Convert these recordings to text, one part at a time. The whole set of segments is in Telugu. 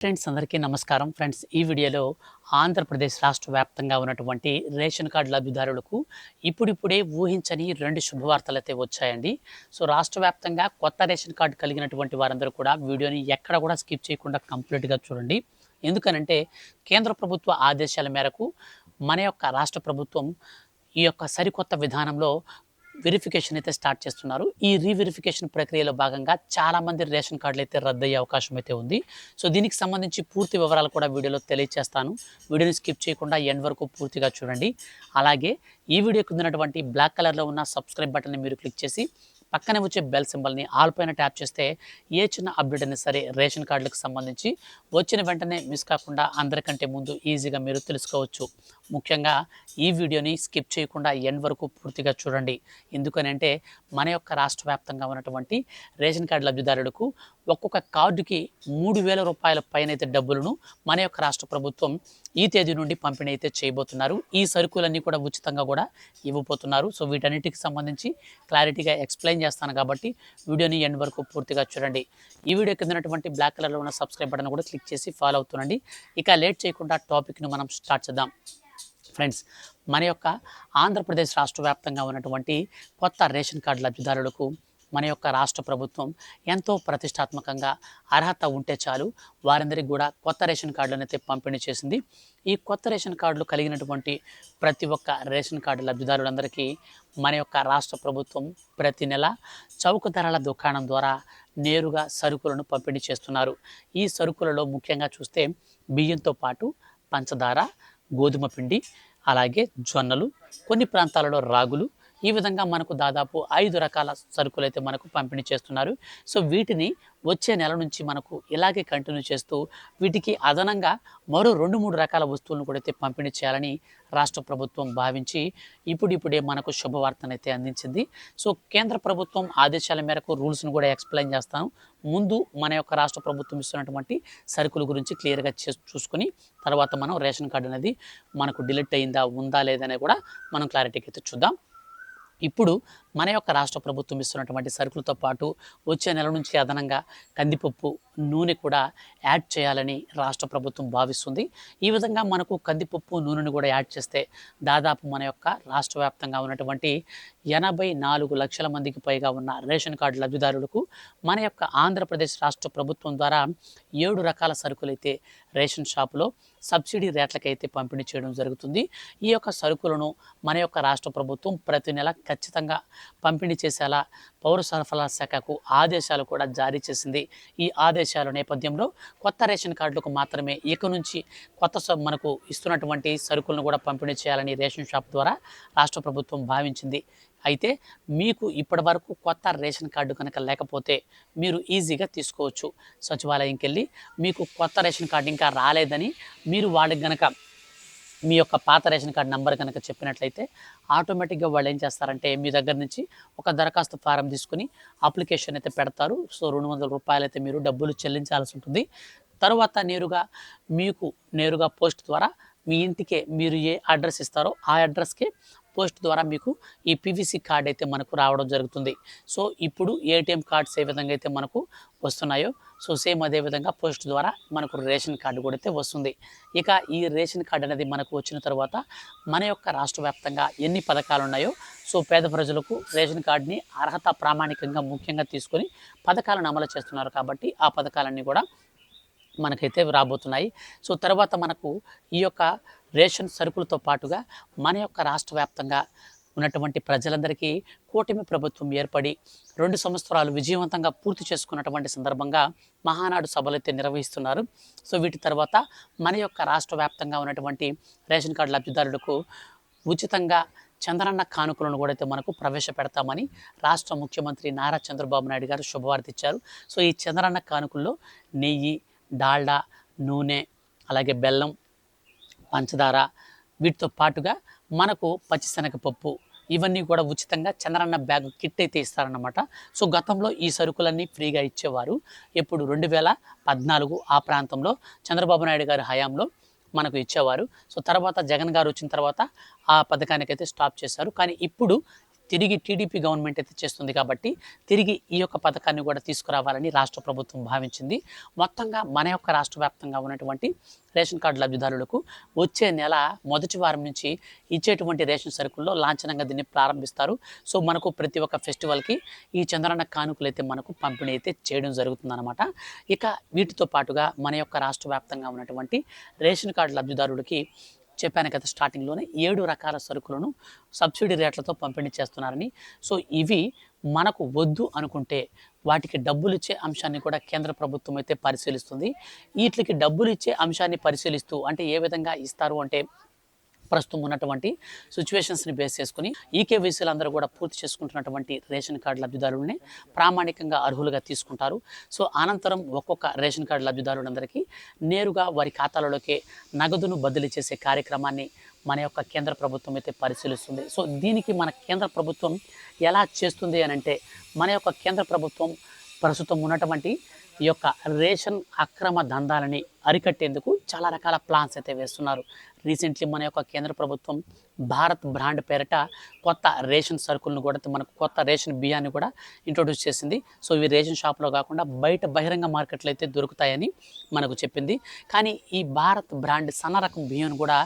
ఫ్రెండ్స్ అందరికీ నమస్కారం. ఫ్రెండ్స్ ఈ వీడియోలో ఆంధ్రప్రదేశ్ రాష్ట్ర వ్యాప్తంగా ఉన్నటువంటి రేషన్ కార్డు లబ్ధిదారులకు ఇప్పుడిప్పుడే ఊహించని 2 శుభవార్తలైతే వచ్చాయండి. సో రాష్ట్ర వ్యాప్తంగా కొత్త రేషన్ కార్డు కలిగినటువంటి వారందరూ కూడా వీడియోని ఎక్కడ కూడా స్కిప్ చేయకుండా కంప్లీట్‌గా చూడండి. ఎందుకనంటే కేంద్ర ప్రభుత్వ ఆదేశాల మేరకు మన యొక్క రాష్ట్ర ప్రభుత్వం ఈ యొక్క సరికొత్త విధానంలో వెరిఫికేషన్ అయితే స్టార్ట్ చేస్తున్నారు. ఈ రీవెరిఫికేషన్ ప్రక్రియలో భాగంగా చాలామంది రేషన్ కార్డులు అయితే రద్దయ్యే అవకాశం అయితే ఉంది. సో దీనికి సంబంధించి పూర్తి వివరాలు కూడా వీడియోలో తెలియజేస్తాను. వీడియోని స్కిప్ చేయకుండా ఎండ్ వరకు పూర్తిగా చూడండి. అలాగే ఈ వీడియో కిందనటువంటి బ్లాక్ కలర్లో ఉన్న సబ్స్క్రైబ్ బటన్ని మీరు క్లిక్ చేసి పక్కనే వచ్చే బెల్ సింబల్ని ఆల్ పైన ట్యాప్ చేస్తే ఏ చిన్న అప్డేట్ అయినా సరే రేషన్ కార్డులకు సంబంధించి వచ్చిన వెంటనే మిస్ కాకుండా అందరికంటే ముందు ఈజీగా మీరు తెలుసుకోవచ్చు. ముఖ్యంగా ఈ వీడియోని స్కిప్ చేయకుండా ఎండ్ వరకు పూర్తిగా చూడండి. ఎందుకనంటే మన యొక్క రాష్ట్ర వ్యాప్తంగా ఉన్నటువంటి రేషన్ కార్డు లబ్ధిదారులకు ఒక్కొక్క కార్డుకి 3,000 రూపాయల పైన అయితే డబ్బులను మన యొక్క రాష్ట్ర ప్రభుత్వం ఈ తేదీ నుండి పంపిణీ అయితే చేయబోతున్నారు. ఈ సరుకులన్నీ కూడా ఉచితంగా కూడా ఇవ్వబోతున్నారు. సో వీటన్నిటికి సంబంధించి క్లారిటీగా ఎక్స్ప్లెయిన్ చేస్తాను కాబట్టి వీడియోని ఎండ్ వరకు పూర్తిగా చూడండి. ఈ వీడియో కిందనటువంటి బ్లాక్ కలర్లో ఉన్న సబ్స్క్రైబ్ బటన్ కూడా క్లిక్ చేసి ఫాలో అవుతుండండి. ఇక లేట్ చేయకుండా టాపిక్ను మనం స్టార్ట్ చేద్దాం. ఫ్రెండ్స్ మన యొక్క ఆంధ్రప్రదేశ్ రాష్ట్ర వ్యాప్తంగా ఉన్నటువంటి కొత్త రేషన్ కార్డు లబ్ధిదారులకు మన యొక్క రాష్ట్ర ప్రభుత్వం ఎంతో ప్రతిష్టాత్మకంగా అర్హత ఉంటే చాలు వారందరికీ కూడా కొత్త రేషన్ కార్డులను అయితే పంపిణీ చేసింది. ఈ కొత్త రేషన్ కార్డులు కలిగినటువంటి ప్రతి ఒక్క రేషన్ కార్డు లబ్ధిదారులందరికీ మన యొక్క రాష్ట్ర ప్రభుత్వం ప్రతి నెల చౌక ధరల దుకాణం ద్వారా నేరుగా సరుకులను పంపిణీ చేస్తున్నారు. ఈ సరుకులలో ముఖ్యంగా చూస్తే బియ్యంతో పాటు పంచదార, గోధుమ పిండి, అలాగే జొన్నలు, కొన్ని ప్రాంతాలలో రాగులు, ఈ విధంగా మనకు దాదాపు 5 రకాల సరుకులు అయితే మనకు పంపిణీ చేస్తున్నారు. సో వీటిని వచ్చే నెల నుంచి మనకు ఇలాగే కంటిన్యూ చేస్తూ వీటికి అదనంగా మరో 2-3 రకాల వస్తువులను కూడా అయితే పంపిణీ చేయాలని రాష్ట్ర ప్రభుత్వం భావించి ఇప్పుడిప్పుడే మనకు శుభవార్తనైతే అందించింది. సో కేంద్ర ప్రభుత్వం ఆదేశాల మేరకు రూల్స్ను కూడా ఎక్స్ప్లెయిన్ చేస్తాను. ముందు మన యొక్క రాష్ట్ర ప్రభుత్వం ఇస్తున్నటువంటి సరుకుల గురించి క్లియర్గా చూసుకొని తర్వాత మనం రేషన్ కార్డు అనేది మనకు డిలీట్ అయిందా ఉందా లేదనే కూడా మనం క్లారిటీకి అయితే చూద్దాం. ఇప్పుడు మన యొక్క రాష్ట్ర ప్రభుత్వం ఇస్తున్నటువంటి సరుకులతో పాటు వచ్చే నెల నుంచి అదనంగా కందిపప్పు, నూనె కూడా యాడ్ చేయాలని రాష్ట్ర ప్రభుత్వం భావిస్తుంది. ఈ విధంగా మనకు కందిపప్పు, నూనెను కూడా యాడ్ చేస్తే దాదాపు మన యొక్క రాష్ట్ర వ్యాప్తంగా ఉన్నటువంటి 84 లక్షల మందికి పైగా ఉన్న రేషన్ కార్డు లబ్ధిదారులకు మన యొక్క ఆంధ్రప్రదేశ్ రాష్ట్ర ప్రభుత్వం ద్వారా 7 రకాల సరుకులైతే రేషన్ షాపులో సబ్సిడీ రేట్లకైతే పంపిణీ చేయడం జరుగుతుంది. ఈ యొక్క సరుకులను మన యొక్క రాష్ట్ర ప్రభుత్వం ప్రతి నెల ఖచ్చితంగా పంపిణీ చేసేలా పౌర సరఫరాల శాఖకు ఆదేశాలు కూడా జారీ చేసింది. ఈ ఆదేశాల నేపథ్యంలో కొత్త రేషన్ కార్డులకు మాత్రమే ఇక నుంచి మనకు ఇస్తున్నటువంటి సరుకులను కూడా పంపిణీ చేయాలని రేషన్ షాప్ ద్వారా రాష్ట్ర ప్రభుత్వం భావించింది. అయితే మీకు ఇప్పటి వరకు కొత్త రేషన్ కార్డు కనుక లేకపోతే మీరు ఈజీగా తీసుకోవచ్చు. సచివాలయంకి వెళ్ళి మీకు కొత్త రేషన్ కార్డు ఇంకా రాలేదని మీరు వాళ్ళకి కనుక మీ యొక్క పాత రేషన్ కార్డు నెంబర్ కనుక చెప్పినట్లయితే ఆటోమేటిక్గా వాళ్ళు ఏం చేస్తారంటే మీ దగ్గర నుంచి ఒక దరఖాస్తు ఫారం తీసుకుని అప్లికేషన్ అయితే పెడతారు. సో 200 రూపాయలు అయితే మీరు డబ్బులు చెల్లించాల్సి ఉంటుంది. తర్వాత నేరుగా పోస్ట్ ద్వారా మీ ఇంటికే మీరు ఏ అడ్రస్ ఇస్తారో ఆ అడ్రస్కే పోస్ట్ ద్వారా మీకు ఈ పీవీసీ కార్డ్ అయితే మనకు రావడం జరుగుతుంది. సో ఇప్పుడు ఏటీఎం కార్డ్స్ ఏ విధంగా అయితే మనకు వస్తున్నాయో సో సేమ్ అదే విధంగా పోస్ట్ ద్వారా మనకు రేషన్ కార్డు కూడా అయితే వస్తుంది. ఇక ఈ రేషన్ కార్డు అనేది మనకు వచ్చిన తర్వాత మన యొక్క రాష్ట్ర వ్యాప్తంగా ఎన్ని పథకాలు ఉన్నాయో సో పేద ప్రజలకు రేషన్ కార్డుని అర్హత ప్రామాణికంగా ముఖ్యంగా తీసుకొని పథకాలను అమలు చేస్తున్నారు కాబట్టి ఆ పథకాలన్నీ కూడా మనకైతే రాబోతున్నాయి. సో తర్వాత మనకు ఈ యొక్క రేషన్ సరుకులతో పాటుగా మన యొక్క రాష్ట్ర వ్యాప్తంగా ఉన్నటువంటి ప్రజలందరికీ కూటమి ప్రభుత్వం ఏర్పడి 2 సంవత్సరాలు విజయవంతంగా పూర్తి చేసుకున్నటువంటి సందర్భంగా మహానాడు సభలు అయితే నిర్వహిస్తున్నారు. సో వీటి తర్వాత మన యొక్క రాష్ట్ర వ్యాప్తంగా ఉన్నటువంటి రేషన్ కార్డు లబ్ధిదారులకు ఉచితంగా చంద్రన్న కానుకలను కూడా అయితే మనకు ప్రవేశపెడతామని రాష్ట్ర ముఖ్యమంత్రి నారా చంద్రబాబు నాయుడు గారు శుభవార్త ఇచ్చారు. సో ఈ చంద్రన్న కానుకల్లో నెయ్యి, డాల్డా, నూనె, అలాగే బెల్లం, పంచదార, వీటితో పాటుగా మనకు పచ్చిశనగపప్పు ఇవన్నీ కూడా ఉచితంగా చంద్రన్న బ్యాగ్ కిట్ అయితే ఇస్తారన్నమాట. సో గతంలో ఈ సరుకులన్నీ ఫ్రీగా ఇచ్చేవారు. ఎప్పుడు 2014 ఆ ప్రాంతంలో చంద్రబాబు నాయుడు గారి హయాంలో మనకు ఇచ్చేవారు. సో తర్వాత జగన్ గారు వచ్చిన తర్వాత ఆ పథకానికైతే స్టాప్ చేశారు. కానీ ఇప్పుడు తిరిగి టీడీపీ గవర్నమెంట్ అయితే చేస్తుంది కాబట్టి తిరిగి ఈ యొక్క పథకాన్ని కూడా తీసుకురావాలని రాష్ట్ర ప్రభుత్వం భావించింది. మొత్తంగా మన యొక్క రాష్ట్ర వ్యాప్తంగా ఉన్నటువంటి రేషన్ కార్డు లబ్ధిదారులకు వచ్చే నెల మొదటి వారం నుంచి ఇచ్చేటువంటి రేషన్ సరుకుల్లో లాంఛనంగా దీన్ని ప్రారంభిస్తారు. సో మనకు ప్రతి ఒక్క ఫెస్టివల్కి ఈ చంద్రన్న కానుకలు అయితే మనకు పంపిణీ అయితే చేయడం జరుగుతుందన్నమాట. ఇక వీటితో పాటుగా మన యొక్క రాష్ట్ర వ్యాప్తంగా ఉన్నటువంటి రేషన్ కార్డు లబ్ధిదారులకి చెప్పాను కదా స్టార్టింగ్లోనే 7 రకాల సరుకులను సబ్సిడీ రేట్లతో పంపిణీ చేస్తున్నారని. సో ఇవి మనకు వద్దు అనుకుంటే వాటికి డబ్బులు ఇచ్చే అంశాన్ని కూడా కేంద్ర ప్రభుత్వం అయితే పరిశీలిస్తుంది. వీటికి డబ్బులు ఇచ్చే అంశాన్ని పరిశీలిస్తూ అంటే ఏ విధంగా ఇస్తారు అంటే ప్రస్తుతం ఉన్నటువంటి సిచ్యువేషన్స్ని బేస్ చేసుకుని ఈకేవైసీలు అందరూ కూడా పూర్తి చేసుకుంటున్నటువంటి రేషన్ కార్డు లబ్ధిదారులని ప్రామాణికంగా అర్హులుగా తీసుకుంటారు. సో అనంతరం ఒక్కొక్క రేషన్ కార్డు లబ్ధిదారులందరికీ నేరుగా వారి ఖాతాలలోకి నగదును బదిలీ చేసే కార్యక్రమాన్ని మన యొక్క కేంద్ర ప్రభుత్వం అయితే పరిశీలిస్తుంది. సో దీనికి మన కేంద్ర ప్రభుత్వం ఎలా చేస్తుంది అని అంటే మన యొక్క కేంద్ర ప్రభుత్వం ప్రస్తుతం ఉన్నటువంటి ఈ యొక్క రేషన్ అక్రమ దందాలని అరికట్టేందుకు చాలా రకాల ప్లాన్స్ అయితే వేస్తున్నారు. రీసెంట్లీ మన యొక్క కేంద్ర ప్రభుత్వం భారత్ బ్రాండ్ పేరిట కొత్త రేషన్ సరుకులను కూడా మనకు కొత్త రేషన్ బియ్యాన్ని కూడా ఇంట్రొడ్యూస్ చేసింది. సో ఇవి రేషన్ షాప్లో కాకుండా బయట బహిరంగ మార్కెట్లో అయితే దొరుకుతాయని మనకు చెప్పింది. కానీ ఈ భారత్ బ్రాండ్ సన్న రకం బియ్యం కూడా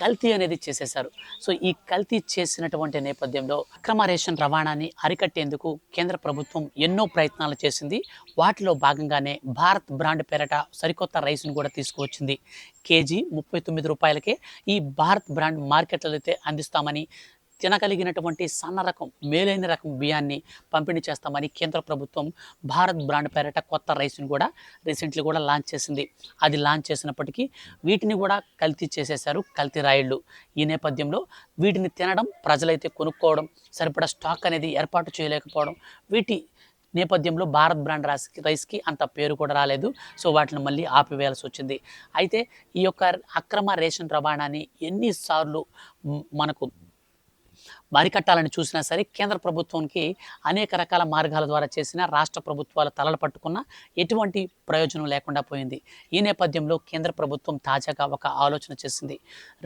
కల్తీ అనేది చేసేశారు. సో ఈ కల్తీ చేసినటువంటి నేపథ్యంలో అక్రమ రేషన్ రవాణాని అరికట్టేందుకు కేంద్ర ప్రభుత్వం ఎన్నో ప్రయత్నాలు చేసింది. వాటిలో భాగంగానే భారత్ బ్రాండ్ పేరిట సరికొత్త రైస్ను కూడా తీసుకువచ్చింది. కేజీ 39 రూపాయలకే ఈ భారత్ బ్రాండ్ మార్కెట్లలో అయితే అందిస్తామని, తినగలిగినటువంటి సన్న రకం మేలైన రకం బియ్యాన్ని పంపిణీ చేస్తామని కేంద్ర ప్రభుత్వం భారత్ బ్రాండ్ పేరిట కొత్త రైస్ని కూడా రీసెంట్లీ కూడా లాంచ్ చేసింది. అది లాంచ్ చేసినప్పటికీ వీటిని కూడా కల్తీ చేసేశారు, కల్తీ రాయిళ్ళు. ఈ నేపథ్యంలో వీటిని తినడం, ప్రజలైతే కొనుక్కోవడం, సరిపడా స్టాక్ అనేది ఏర్పాటు చేయలేకపోవడం, వీటి నేపథ్యంలో భారత్ బ్రాండ్ రైస్కి అంత పేరు కూడా రాలేదు. సో వాటిని మళ్ళీ ఆపివేయాల్సి వచ్చింది. అయితే ఈ యొక్క అక్రమ రేషన్ రవాణాని ఎన్నిసార్లు మనకు అరికట్టాలని చూసినా సరే కేంద్ర ప్రభుత్వానికి అనేక రకాల మార్గాల ద్వారా చేసిన రాష్ట్ర ప్రభుత్వాలు తలలు పట్టుకున్న ఎటువంటి ప్రయోజనం లేకుండా పోయింది. ఈ నేపథ్యంలో కేంద్ర ప్రభుత్వం తాజాగా ఒక ఆలోచన చేసింది.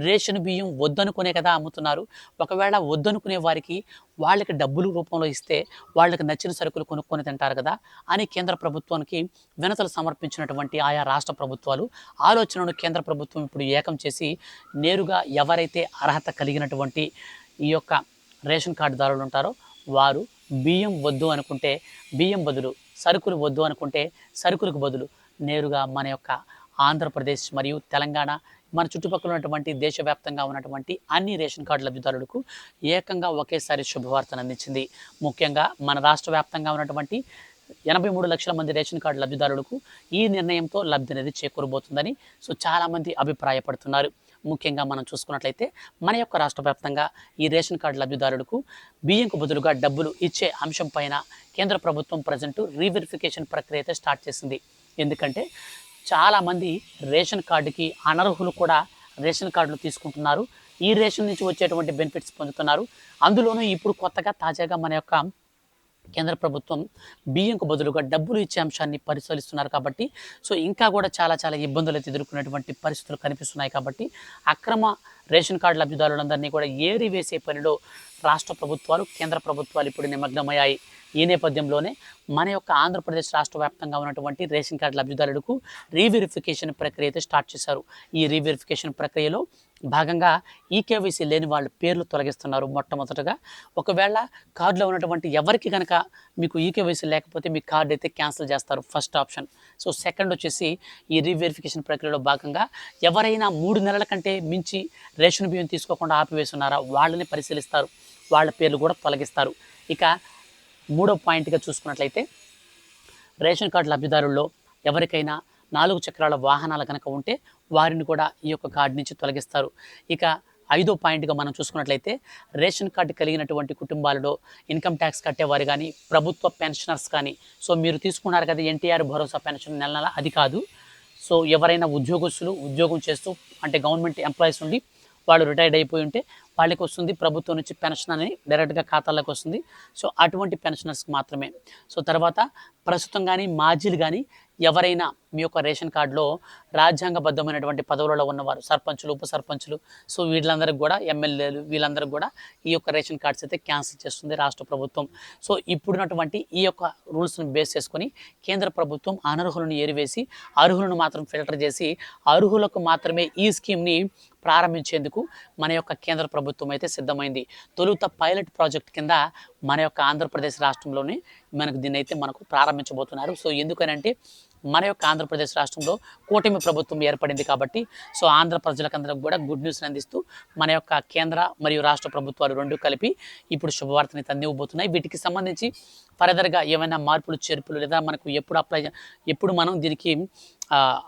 రేషన్ బియ్యం వద్దనుకునే కదా అమ్ముతున్నారు, ఒకవేళ వద్దనుకునే వారికి వాళ్ళకి డబ్బులు రూపంలో ఇస్తే వాళ్ళకి నచ్చిన సరుకులు కొనుక్కొని తింటారు కదా అని కేంద్ర ప్రభుత్వానికి వినతులు సమర్పించినటువంటి ఆయా రాష్ట్ర ప్రభుత్వాలు ఆలోచనను కేంద్ర ప్రభుత్వం ఇప్పుడు ఏకం చేసి నేరుగా ఎవరైతే అర్హత కలిగినటువంటి ఈ యొక్క రేషన్ కార్డుదారులు ఉంటారో వారు బియ్యం వద్దు అనుకుంటే బియ్యం బదులు, సరుకులు వద్దు అనుకుంటే సరుకులకు బదులు నేరుగా మన యొక్క ఆంధ్రప్రదేశ్ మరియు తెలంగాణ మన చుట్టుపక్కల ఉన్నటువంటి దేశవ్యాప్తంగా ఉన్నటువంటి అన్ని రేషన్ కార్డు లబ్ధిదారులకు ఏకంగా ఒకేసారి శుభవార్తను అందించింది. ముఖ్యంగా మన రాష్ట్ర వ్యాప్తంగా ఉన్నటువంటి 83 లక్షల మంది రేషన్ కార్డు లబ్ధిదారులకు ఈ నిర్ణయంతో లబ్ధి అనేది చేకూరబోతుందని సో చాలామంది అభిప్రాయపడుతున్నారు. ముఖ్యంగా మనం చూసుకున్నట్లయితే మన యొక్క రాష్ట్ర వ్యాప్తంగా ఈ రేషన్ కార్డు లబ్ధిదారులకు బియ్యంకు బదులుగా డబ్బులు ఇచ్చే అంశం పైన కేంద్ర ప్రభుత్వం ప్రజెంట్ రీవెరిఫికేషన్ ప్రక్రియ అయితే స్టార్ట్ చేసింది. ఎందుకంటే చాలామంది రేషన్ కార్డుకి అనర్హులు కూడా రేషన్ కార్డులు తీసుకుంటున్నారు, ఈ రేషన్ నుంచి వచ్చేటువంటి బెనిఫిట్స్ పొందుతున్నారు. అందులోనూ ఇప్పుడు కొత్తగా తాజాగా మన యొక్క కేంద్ర ప్రభుత్వం బియ్యంకు బదులుగా డబ్బులు ఇచ్చే అంశాన్ని పరిశీలిస్తున్నారు కాబట్టి సో ఇంకా కూడా చాలా ఇబ్బందులు అయితే ఎదుర్కొనేటువంటి పరిస్థితులు కనిపిస్తున్నాయి. కాబట్టి అక్రమ రేషన్ కార్డు లబ్ధిదారులందరినీ కూడా ఏరివేసే పనిలో రాష్ట్ర ప్రభుత్వాలు, కేంద్ర ప్రభుత్వాలు ఇప్పుడు నిమగ్నమయ్యాయి. ఈ నేపథ్యంలోనే మన యొక్క ఆంధ్రప్రదేశ్ రాష్ట్ర వ్యాప్తంగా ఉన్నటువంటి రేషన్ కార్డు లబ్ధిదారులకు రీవెరిఫికేషన్ ప్రక్రియ అయితే స్టార్ట్ చేశారు. ఈ రీవెరిఫికేషన్ ప్రక్రియలో భాగంగా ఈకేవైసీ లేని వాళ్ళ పేర్లు తొలగిస్తున్నారు. మొట్టమొదటగా ఒకవేళ కార్డులో ఉన్నటువంటి ఎవరికి కనుక మీకు ఈకేవైసీ లేకపోతే మీ కార్డు అయితే క్యాన్సిల్ చేస్తారు, ఫస్ట్ ఆప్షన్. సో సెకండ్ వచ్చేసి ఈ రీవెరిఫికేషన్ ప్రక్రియలో భాగంగా ఎవరైనా 3 నెలల కంటే మించి రేషన్ బియ్యం తీసుకోకుండా ఆపివేస్తున్నారా వాళ్ళని పరిశీలిస్తారు, వాళ్ళ పేర్లు కూడా తొలగిస్తారు. ఇక మూడో పాయింట్గా చూసుకున్నట్లయితే రేషన్ కార్డు లబ్ధిదారుల్లో ఎవరికైనా 4 చక్రాల వాహనాలు కనుక ఉంటే వారిని కూడా ఈ యొక్క కార్డు నుంచి తొలగిస్తారు. ఇక ఐదో పాయింట్గా మనం చూసుకున్నట్లయితే రేషన్ కార్డు కలిగినటువంటి కుటుంబాలలో ఇన్కమ్ ట్యాక్స్ కట్టేవారు కానీ, ప్రభుత్వ పెన్షనర్స్ కానీ, సో మీరు తీసుకున్నారు కదా ఎన్టీఆర్ భరోసా పెన్షన్ నెల నెల, అది కాదు. సో ఎవరైనా ఉద్యోగస్తులు ఉద్యోగం చేస్తూ అంటే గవర్నమెంట్ ఎంప్లాయీస్ ఉండి వాళ్ళు రిటైర్డ్ అయిపోయి ఉంటే వాళ్ళకి వస్తుంది, ప్రభుత్వం నుంచి పెన్షన్ అని డైరెక్ట్గా ఖాతాల్లోకి వస్తుంది. సో అటువంటి పెన్షనర్స్కి మాత్రమే. సో తర్వాత ప్రస్తుతం కానీ మాజీలు కానీ ఎవరైనా మీ యొక్క రేషన్ కార్డులో రాజ్యాంగబద్ధమైనటువంటి పదవులలో ఉన్నవారు, సర్పంచులు, ఉప సర్పంచులు, సో వీళ్ళందరికీ కూడా, ఎమ్మెల్యేలు, వీళ్ళందరికీ కూడా ఈ యొక్క రేషన్ కార్డ్స్ అయితే క్యాన్సిల్ చేస్తుంది రాష్ట్ర ప్రభుత్వం. సో ఇప్పుడున్నటువంటి ఈ యొక్క రూల్స్ని బేస్ చేసుకొని కేంద్ర ప్రభుత్వం అనర్హులను ఏరివేసి అర్హులను మాత్రం ఫిల్టర్ చేసి అర్హులకు మాత్రమే ఈ స్కీమ్ని ప్రారంభించేందుకు మన యొక్క కేంద్ర ప్రభుత్వం అయితే సిద్ధమైంది. తొలుత పైలట్ ప్రాజెక్ట్ కింద మన యొక్క ఆంధ్రప్రదేశ్ రాష్ట్రంలోనే మనకు ప్రారంభించబోతున్నారు. సో ఎందుకనంటే మన యొక్క ఆంధ్రప్రదేశ్ రాష్ట్రంలో కూటమి ప్రభుత్వం ఏర్పడింది కాబట్టి, సో ఆంధ్ర ప్రజలకందరికి కూడా గుడ్ న్యూస్ని అందిస్తూ మన యొక్క కేంద్ర మరియు రాష్ట్ర ప్రభుత్వాలు రెండు కలిపి ఇప్పుడు శుభవార్తని అందివ్వబోతున్నాయి. వీటికి సంబంధించి ఫర్దర్గా ఏమైనా మార్పులు చేర్పులు లేదా మనకు ఎప్పుడు మనం దీనికి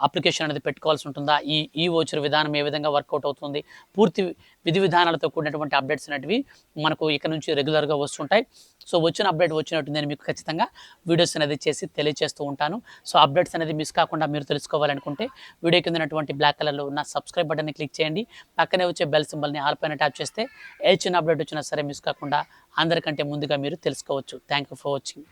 అప్లికేషన్ అనేది పెట్టుకోవాల్సి ఉంటుందా, ఈ వోచర్ విధానం ఏ విధంగా వర్కౌట్ అవుతుంది, పూర్తి విధి విధానాలతో కూడినటువంటి అప్డేట్స్ అనేటివి మనకు ఇక నుంచి రెగ్యులర్గా వస్తుంటాయి. సో వచ్చిన అప్డేట్ వచ్చినట్టు నేను మీకు ఖచ్చితంగా వీడియోస్ అనేది చేసి తెలియజేస్తూ ఉంటాను. సో అప్డేట్స్ అనేది మిస్ కాకుండా మీరు తెలుసుకోవాలనుకుంటే వీడియో కింద ఉన్నటువంటి బ్లాక్ కలర్లో ఉన్న సబ్స్క్రైబ్ బటన్ని క్లిక్ చేయండి. పక్కనే వచ్చే బెల్ సింబల్ని ఆల్ పైన ట్యాప్ చేస్తే ఏ చిన్న అప్డేట్ వచ్చినా సరే మిస్ కాకుండా అందరికంటే ముందుగా మీరు తెలుసుకోవచ్చు. Thank you for watching.